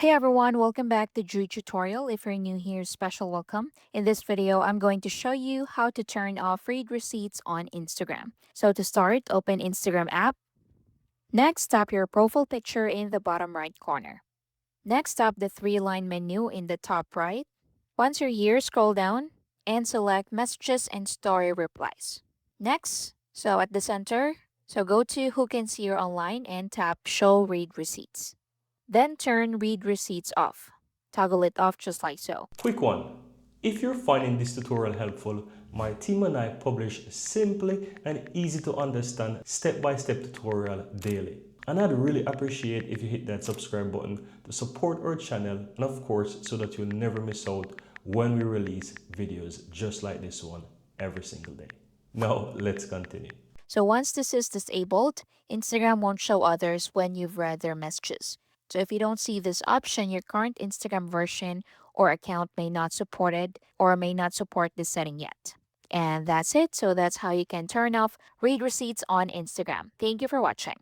Hey everyone, welcome back to Drew Tutorial. If you're new here, special welcome. In this video, I'm going to show you how to turn off read receipts on Instagram. So to start, open Instagram app. Next, tap your profile picture in the bottom right corner. Next, tap the three-line menu in the top right. Once you're here, scroll down and select Messages and Story Replies. Next, so at the center, so go to Who Can See Your Online and tap Show Read Receipts. Then turn Read Receipts off. Toggle it off just like so. Quick one. If you're finding this tutorial helpful, my team and I publish simply and easy to understand step-by-step tutorial daily. And I'd really appreciate if you hit that subscribe button to support our channel and of course so that you'll never miss out when we release videos just like this one every single day. Now let's continue. So once this is disabled, Instagram won't show others when you've read their messages. So if you don't see this option, your current Instagram version or account may not support it or may not support this setting yet. And that's it. So that's how you can turn off read receipts on Instagram. Thank you for watching.